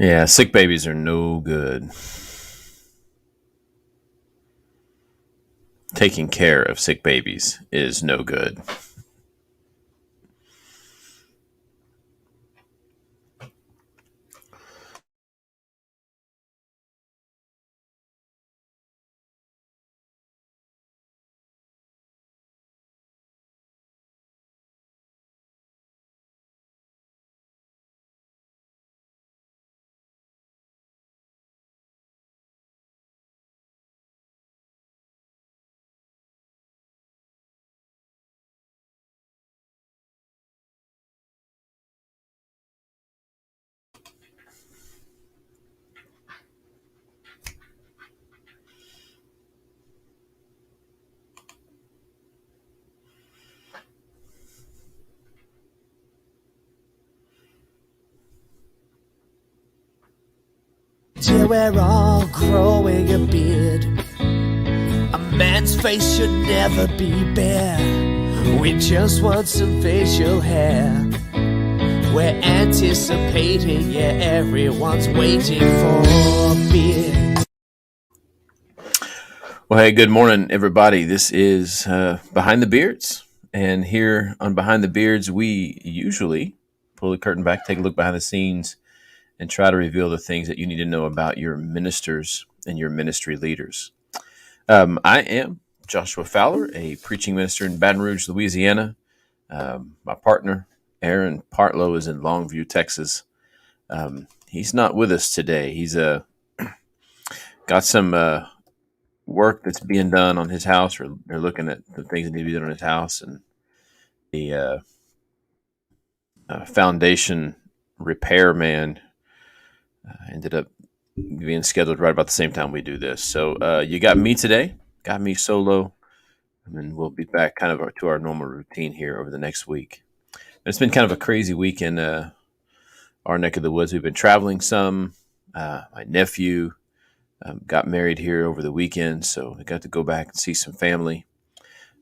Yeah, sick babies are no good. Taking care of sick babies is no good. Till we're all growing a beard. A man's face should never be bare. We just want some facial hair. We're anticipating, yeah, everyone's waiting for a beard. Well, hey, good morning, everybody. This is Behind the Beards. And here on Behind the Beards, we usually pull the curtain back, take a look behind the scenes, and try to reveal the things that you need to know about your ministers and your ministry leaders. I am Joshua Fowler, a preaching minister in Baton Rouge, Louisiana. My partner, Aaron Partlow, is in Longview, Texas. He's not with us today. He's got some work that's being done on his house, or they're looking at the things that need to be done on his house, and the foundation repairman ended up being scheduled right about the same time we do this. So you got me today, got me solo, and then we'll be back kind of to our normal routine here over the next week. And it's been kind of a crazy week in our neck of the woods. We've been traveling some. My nephew got married here over the weekend, so I got to go back and see some family.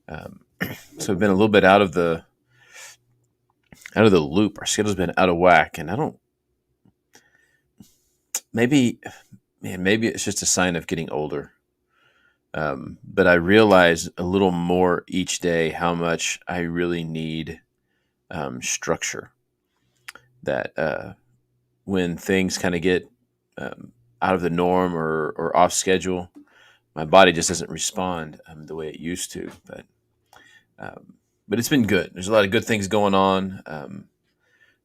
So we've been a little bit out of the loop. Our schedule's been out of whack, and I don't. Maybe, man, maybe it's just a sign of getting older. But I realize a little more each day how much I really need structure. That when things kind of get out of the norm or off schedule, my body just doesn't respond the way it used to. But it's been good. There's a lot of good things going on.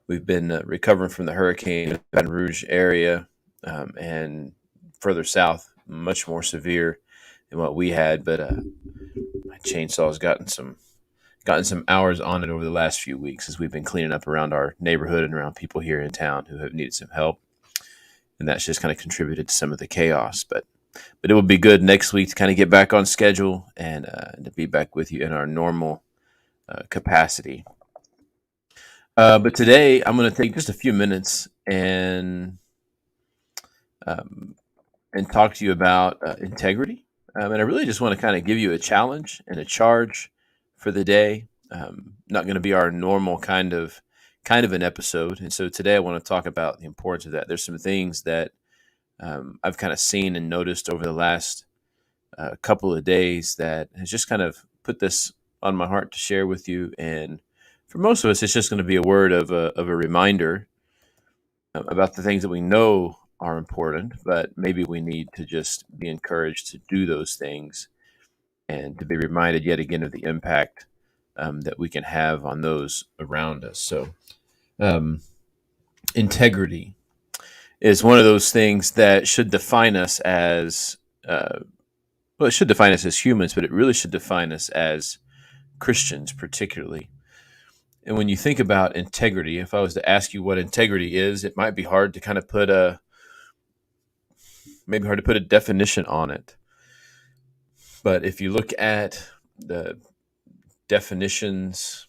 We've been recovering from the hurricane in the Baton Rouge area, and further south, much more severe than what we had. But my chainsaw's gotten some hours on it over the last few weeks as we've been cleaning up around our neighborhood and around people here in town who have needed some help, and that's just kind of contributed to some of the chaos. But it will be good next week to kind of get back on schedule and to be back with you in our normal capacity. But today I'm going to take just a few minutes um, and talk to you about integrity. And I really just want to kind of give you a challenge and a charge for the day. Not going to be our normal kind of an episode, and so today I want to talk about the importance of that. There's some things that I've kind of seen and noticed over the last couple of days that has just kind of put this on my heart to share with you. And for most of us, it's just going to be a word of a reminder about the things that we know are important, but maybe we need to just be encouraged to do those things and to be reminded yet again of the impact that we can have on those around us. So, um, integrity is one of those things that should define us as well, it should define us as humans, but it really should define us as Christians, particularly. And when you think about integrity, if I was to ask you what integrity is, it might be hard to kind of put a definition on it. But if you look at the definitions,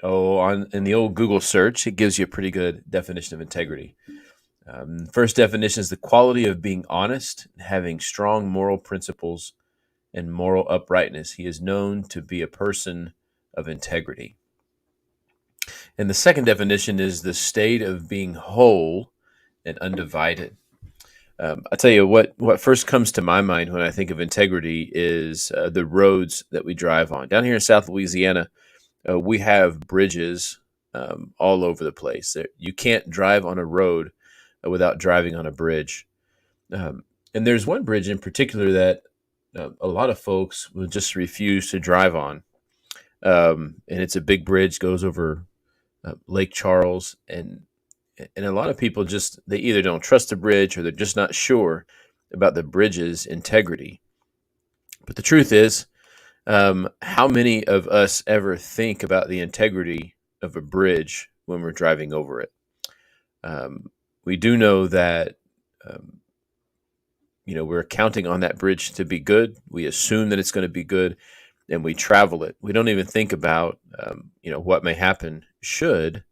in the old Google search, it gives you a pretty good definition of integrity. First definition is the quality of being honest, having strong moral principles, and moral uprightness. He is known to be a person of integrity. And the second definition is the state of being whole and undivided. I tell you what first comes to my mind when I think of integrity is the roads that we drive on. Down here in South Louisiana, we have bridges all over the place. You can't drive on a road without driving on a bridge. Um, and there's one bridge in particular that a lot of folks will just refuse to drive on. And it's a big bridge, goes over Lake Charles, and a lot of people just they either don't trust the bridge or they're just not sure about the bridge's integrity. But the truth is, how many of us ever think about the integrity of a bridge when we're driving over it? We do know that um, we're counting on that bridge to be good. We assume that it's going to be good, and we travel it. We don't even think about what may happen should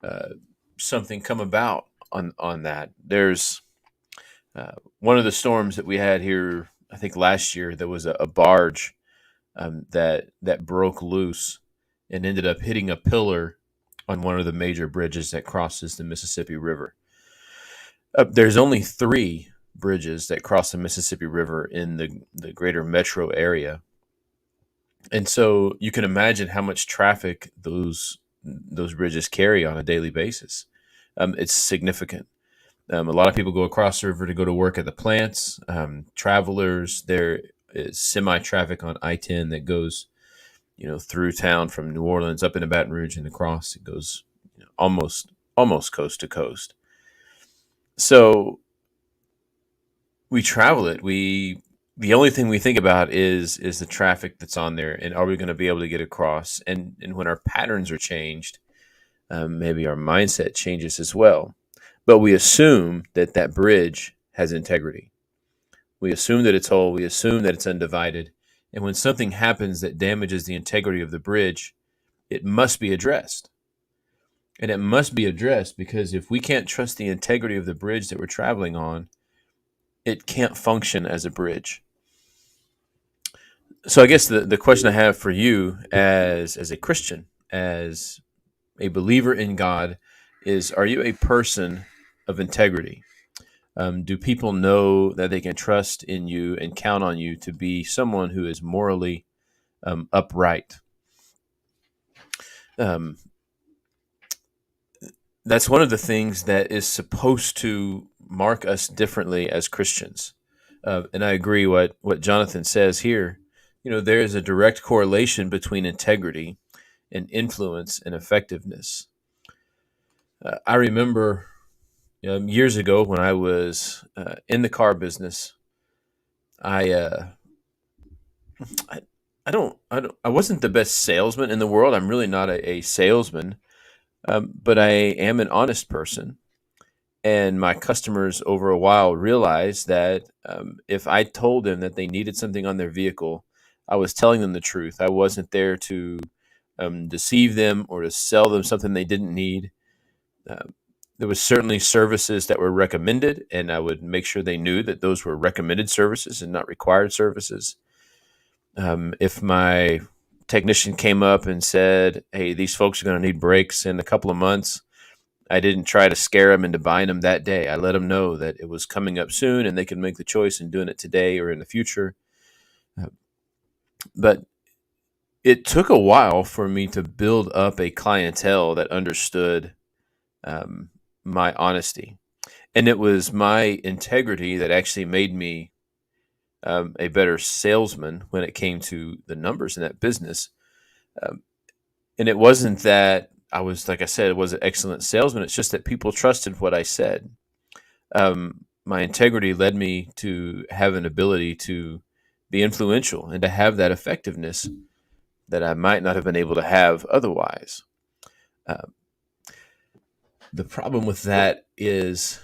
uh, something come about on that. There's one of the storms that we had here. I think last year there was a barge that broke loose and ended up hitting a pillar on one of the major bridges that crosses the Mississippi River. There's only three bridges that cross the Mississippi River in the greater metro area, and so you can imagine how much traffic those bridges carry on a daily basis. It's significant. A lot of people go across the river to go to work at the plants. Travelers, there is semi traffic on I-10 that goes, through town from New Orleans up into Baton Rouge and across. It goes almost coast to coast. So we travel it. The only thing we think about is the traffic that's on there, and are we going to be able to get across? And when our patterns are changed, maybe our mindset changes as well. But we assume that that bridge has integrity. We assume that it's whole. We assume that it's undivided. And when something happens that damages the integrity of the bridge, it must be addressed. And it must be addressed because if we can't trust the integrity of the bridge that we're traveling on, it can't function as a bridge. So I guess the question I have for you as a Christian, as a believer in God, is: are you a person of integrity? Do people know that they can trust in you and count on you to be someone who is morally upright? Um, that's one of the things that is supposed to mark us differently as Christians. And I agree what Jonathan says here. There is a direct correlation between integrity and influence and effectiveness. I remember years ago when I was in the car business, I, I I wasn't the best salesman in the world. I'm really not a salesman, but I am an honest person. And my customers over a while realized that if I told them that they needed something on their vehicle, I was telling them the truth. I wasn't there to deceive them or to sell them something they didn't need. Uh, there was certainly services that were recommended, and I would make sure they knew that those were recommended services and not required services. If my technician came up and said, "Hey, these folks are going to need brakes in a couple of months," I didn't try to scare them into buying them that day. I let them know that it was coming up soon and they could make the choice in doing it today or in the future. Uh, But it took a while for me to build up a clientele that understood um, my honesty. And it was my integrity that actually made me a better salesman when it came to the numbers in that business. Um, and it wasn't that I was, like I said, it was an excellent salesman. It's just that people trusted what I said. My integrity led me to have an ability to be influential and to have that effectiveness that I might not have been able to have otherwise. Uh, the problem with that is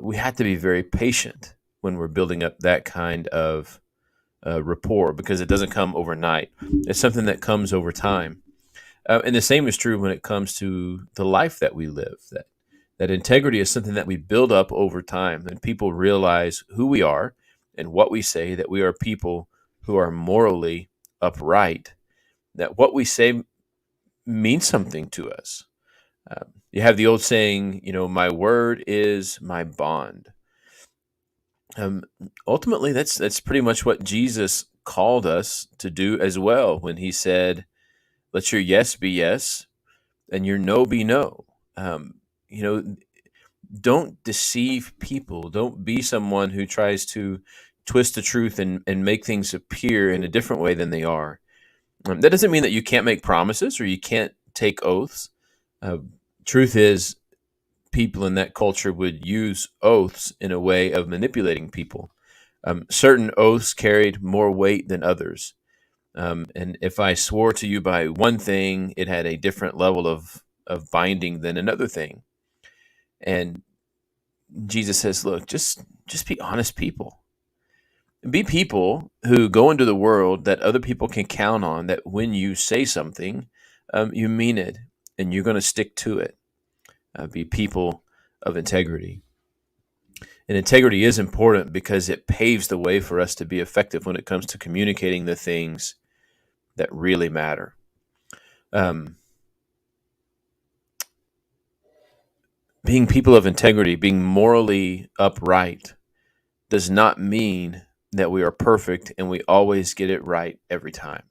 we have to be very patient when we're building up that kind of rapport because it doesn't come overnight. It's something that comes over time. And the same is true when it comes to the life that we live. That integrity is something that we build up over time, and people realize who we are and what we say. That we are people who are morally upright. That what we say means something to us. You have the old saying, my word is my bond. Um, Ultimately, that's pretty much what Jesus called us to do as well when he said, "Let your yes be yes, and your no be no." Um, you know, don't deceive people. Don't be someone who tries to twist the truth and make things appear in a different way than they are. That doesn't mean that you can't make promises or you can't take oaths. Uh, Truth is, people in that culture would use oaths in a way of manipulating people. Certain oaths carried more weight than others. And if I swore to you by one thing, it had a different level of binding than another thing. And Jesus says, look, just be honest people. Be people who go into the world that other people can count on, that when you say something, you mean it and you're going to stick to it. Be people of integrity. And integrity is important because it paves the way for us to be effective when it comes to communicating the things that really matter. Um, Being people of integrity, being morally upright, does not mean that we are perfect and we always get it right every time.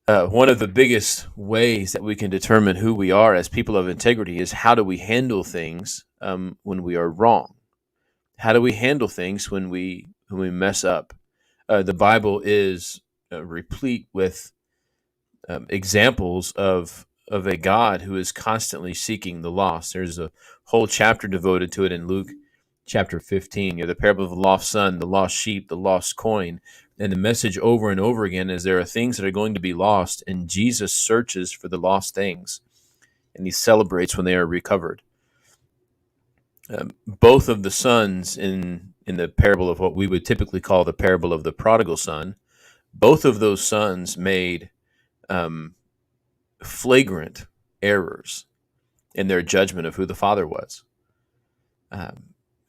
One of the biggest ways that we can determine who we are as people of integrity is how do we handle things when we are wrong? How do we handle things when we mess up? The Bible is replete with examples of a God who is constantly seeking the lost. There's a whole chapter devoted to it in Luke chapter 15. The parable of the lost son, the lost sheep, the lost coin. And the message over and over again is there are things that are going to be lost, and Jesus searches for the lost things, and he celebrates when they are recovered. Both of the sons in the parable of what we would typically call the parable of the prodigal son, both of those sons made um, flagrant errors in their judgment of who the father was.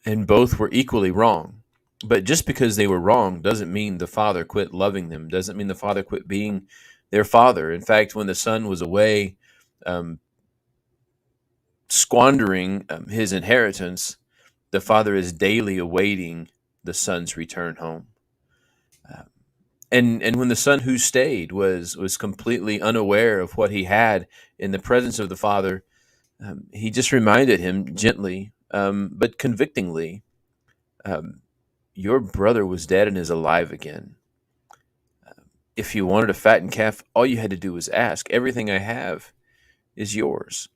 And both were equally wrong. But just because they were wrong doesn't mean the father quit loving them, doesn't mean the father quit being their father. In fact, when the son was away um, squandering his inheritance, the father is daily awaiting the son's return home. Uh, and when the son who stayed was completely unaware of what he had in the presence of the father, he just reminded him gently, but convictingly, um, your brother was dead and is alive again. If you wanted a fattened calf, all you had to do was ask. Everything I have is yours.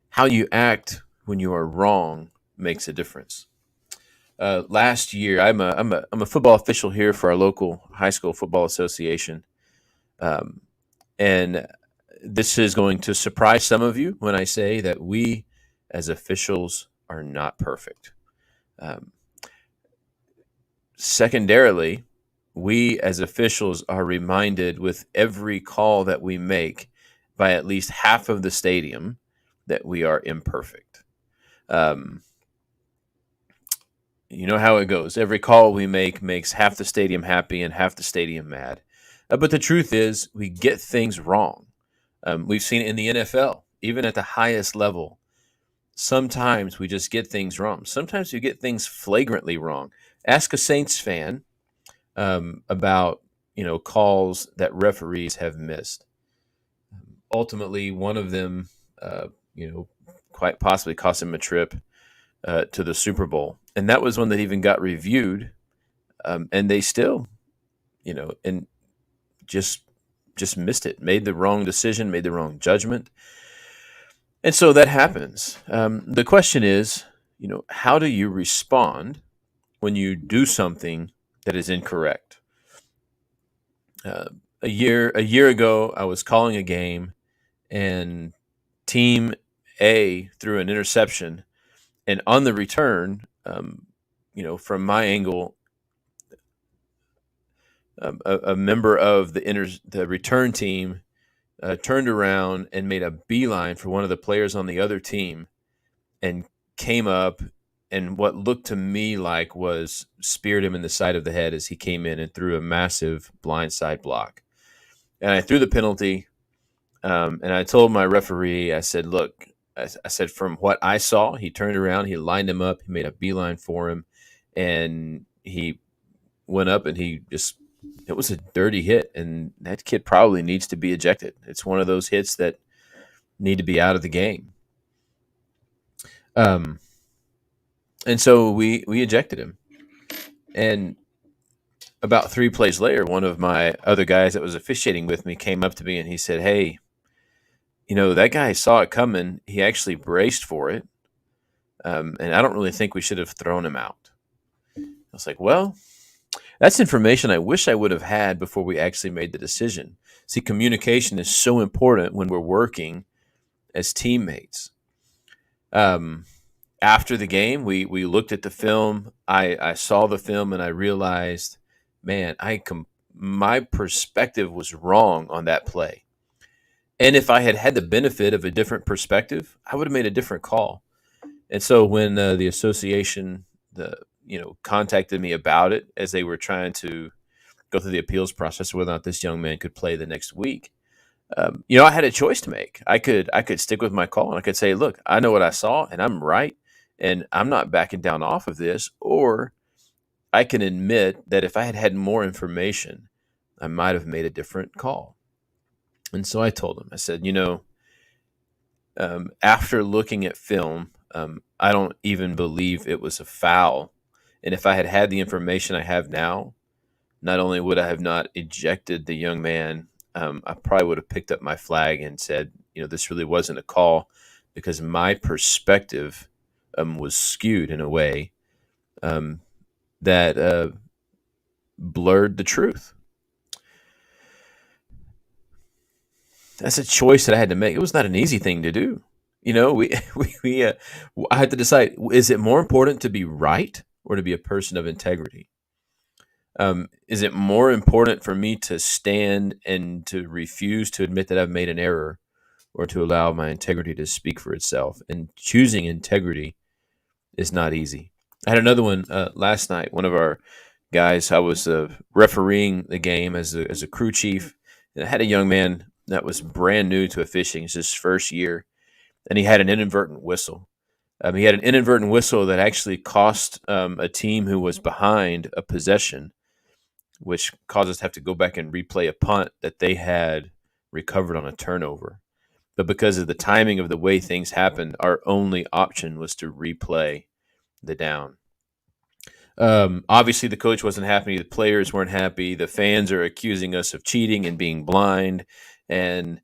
How you act when you are wrong makes a difference. Last year, I'm a football official here for our local high school football association, um, and this is going to surprise some of you when I say that we, as officials, are not perfect. Um, Secondarily, we as officials are reminded with every call that we make by at least half of the stadium that we are imperfect. Um, you know how it goes. Every call we make makes half the stadium happy and half the stadium mad. But the truth is, we get things wrong. We've seen it in the NFL, even at the highest level. Sometimes we just get things wrong. Sometimes we get things flagrantly wrong. Ask a Saints fan about calls that referees have missed. Ultimately, one of them, you know, quite possibly cost him a trip to the Super Bowl, and that was one that even got reviewed, and they still, and just missed it, made the wrong decision, made the wrong judgment, and so that happens. The question is, how do you respond when you do something that is incorrect? Uh, a year ago, I was calling a game, and Team A threw an interception, and on the return, from my angle, a member of the return team turned around and made a beeline for one of the players on the other team, and came up, and what looked to me like was speared him in the side of the head as he came in and threw a massive blindside block. And I threw the penalty. And I told my referee, I said, look, I said, from what I saw, he turned around, he lined him up, he made a beeline for him, and he went up and he just, it was a dirty hit. And that kid probably needs to be ejected. It's one of those hits that need to be out of the game. Um, and so we ejected him. And about 3 plays later, one of my other guys that was officiating with me came up to me and he said, hey, that guy saw it coming. He actually braced for it. And I don't really think we should have thrown him out. I was like, well, that's information I wish I would have had before we actually made the decision. See, communication is so important when we're working as teammates. Um, After the game, we looked at the film. I saw the film and I realized, man, my perspective was wrong on that play. And if I had had the benefit of a different perspective, I would have made a different call. And so when the association, contacted me about it as they were trying to go through the appeals process, whether or not this young man could play the next week, I had a choice to make. I could stick with my call and I could say, look, I know what I saw and I'm right, and I'm not backing down off of this. Or I can admit that if I had had more information, I might have made a different call. And so I told him, I said, after looking at film, I don't even believe it was a foul. And if I had had the information I have now, not only would I have not ejected the young man, I probably would have picked up my flag and said, this really wasn't a call, because my perspective was skewed in a way that blurred the truth. That's a choice that I had to make. It was not an easy thing to do. We I had to decide: is it more important to be right or to be a person of integrity? Is it more important for me to stand and to refuse to admit that I've made an error, or to allow my integrity to speak for itself? And choosing integrity is not easy. I had another one last night. One of our guys, I was refereeing the game as a crew chief, and I had a young man that was brand new to fishing. It's his first year, and he had an inadvertent whistle. He had an inadvertent whistle that actually cost a team who was behind a possession, which caused us to have to go back and replay a punt that they had recovered on a turnover. But because of the timing of the way things happened, our only option was to replay the down. Obviously, the coach wasn't happy. The players weren't happy. The fans are accusing us of cheating and being blind. And,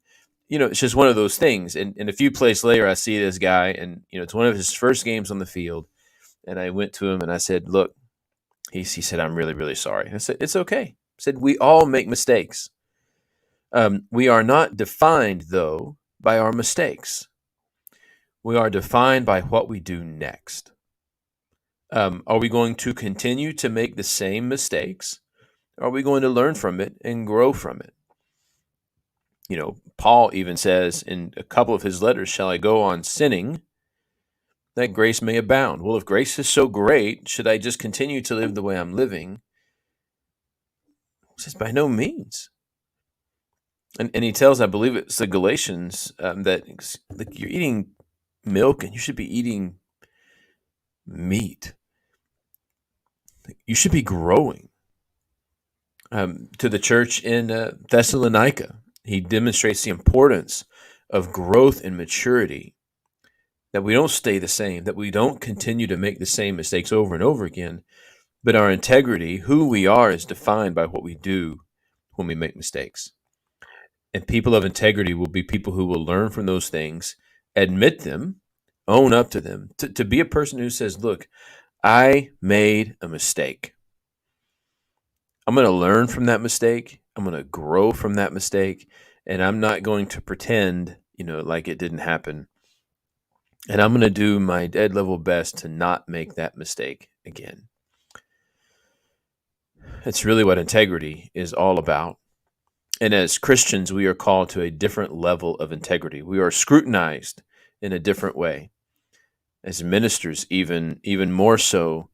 it's just one of those things. And a few plays later, I see this guy, and, it's one of his first games on the field. And I went to him and I said, look, he said, I'm really, really sorry. I said, it's okay. I said, we all make mistakes. We are not defined, though, by our mistakes. We are defined by what we do next. Are we going to continue to make the same mistakes? Are we going to learn from it and grow from it? Paul even says in a couple of his letters, shall I go on sinning that grace may abound? Well, if grace is so great, should I just continue to live the way I'm living? He says, by no means. And he tells, I believe it's the Galatians, that like, you're eating milk and you should be eating meat. You should be growing. To the church in Thessalonica, he demonstrates the importance of growth and maturity, that we don't stay the same, that we don't continue to make the same mistakes over and over again, but our integrity, who we are, is defined by what we do when we make mistakes. And people of integrity will be people who will learn from those things, admit them, own up to them, to be a person who says, look, I made a mistake. I'm going to learn from that mistake. I'm going to grow from that mistake. And I'm not going to pretend, like it didn't happen. And I'm going to do my dead level best to not make that mistake again. It's really what integrity is all about. And as Christians, we are called to a different level of integrity. We are scrutinized in a different way. As ministers, even more so,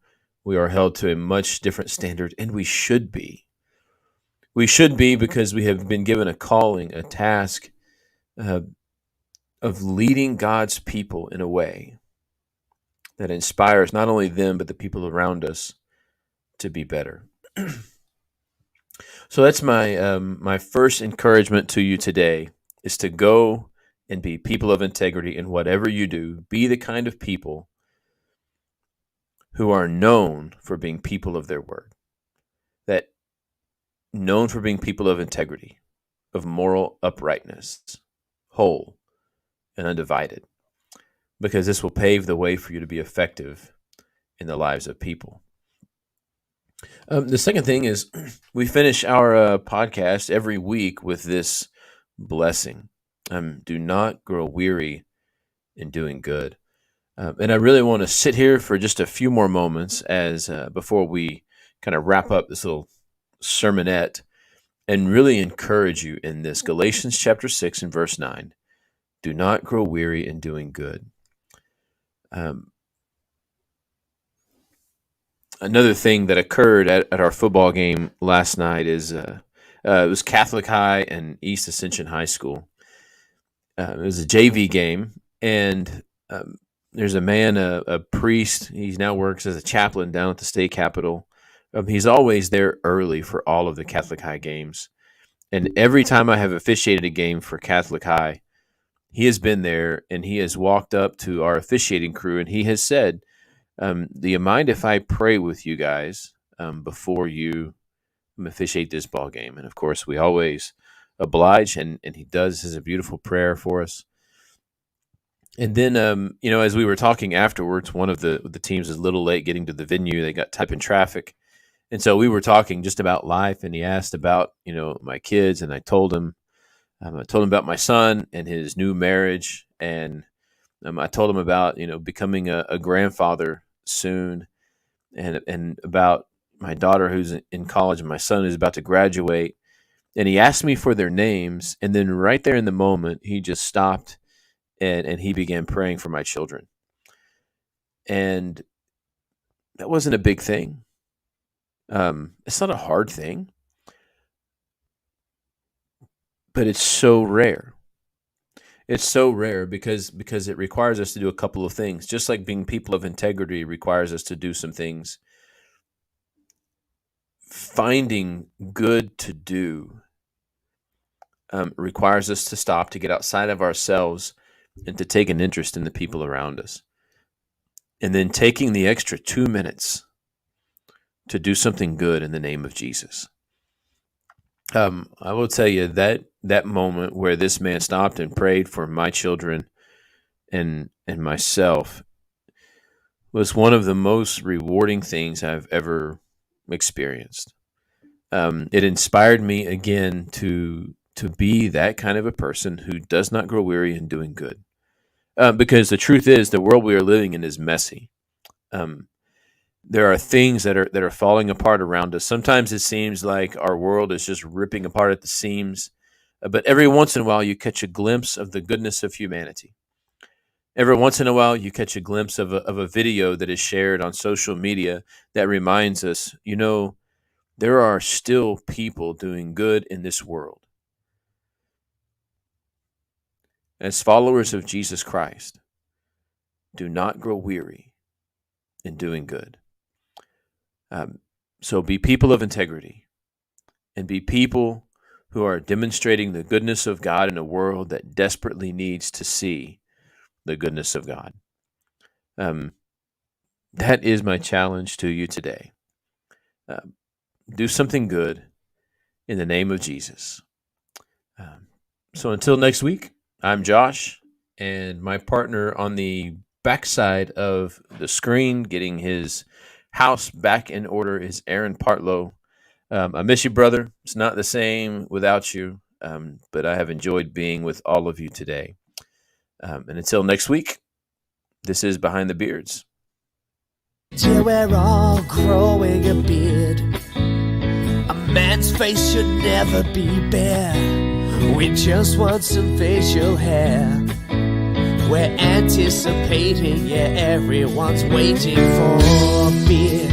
we are held to a much different standard, and we should be. We should be, because we have been given a calling, a task, uh, of leading God's people in a way that inspires not only them, but the people around us to be better. So that's my first encouragement to you today, is to go and be people of integrity in whatever you do. Be the kind of people who are known for being people of their word, that known for being people of integrity, of moral uprightness, whole and undivided, because this will pave the way for you to be effective in the lives of people. The second thing is, we finish our podcast every week with this blessing. Do not grow weary in doing good. And I really want to sit here for just a few more moments as before we kind of wrap up this little sermonette, and really encourage you in this. Galatians chapter 6 and verse 9. Do not grow weary in doing good. Another thing that occurred at our football game last night is it was Catholic High and East Ascension High School. It was a JV game, and there's a man, a priest. He now works as a chaplain down at the state capitol. He's always there early for all of the Catholic High games. And every time I have officiated a game for Catholic High, he has been there, and he has walked up to our officiating crew, and he has said, do you mind if I pray with you guys before you officiate this ball game? And of course, we always oblige, and he does. This is a beautiful prayer for us. And then, as we were talking afterwards, one of the teams is a little late getting to the venue. They got tied up in traffic. And so we were talking just about life, and he asked about, my kids, and I told him about my son and his new marriage, and I told him about, becoming a grandfather soon, and about my daughter who's in college and my son who's about to graduate. And he asked me for their names, and then right there in the moment, he just stopped and he began praying for my children. And that wasn't a big thing. It's not a hard thing, but it's so rare. It's so rare because it requires us to do a couple of things. Just like being people of integrity requires us to do some things, finding good to do requires us to stop, to get outside of ourselves, and to take an interest in the people around us. And then taking the extra 2 minutes to do something good in the name of Jesus. I will tell you that moment where this man stopped and prayed for my children and myself was one of the most rewarding things I've ever experienced. It inspired me again to be that kind of a person who does not grow weary in doing good. Because the truth is, the world we are living in is messy. There are things that are falling apart around us. Sometimes it seems like our world is just ripping apart at the seams. But every once in a while, you catch a glimpse of the goodness of humanity. Every once in a while, you catch a glimpse of a video that is shared on social media that reminds us, there are still people doing good in this world. As followers of Jesus Christ, do not grow weary in doing good. So be people of integrity, and be people who are demonstrating the goodness of God in a world that desperately needs to see the goodness of God. That is my challenge to you today. Do something good in the name of Jesus. So until next week, I'm Josh, and my partner on the backside of the screen getting his house back in order is Aaron Partlow. I miss you, brother. It's not the same without you, but I have enjoyed being with all of you today. And until next week, this is Behind the Beards. Till we're all growing a beard. A man's face should never be bare. We just want some facial hair. We're anticipating, yeah, everyone's waiting for a beer.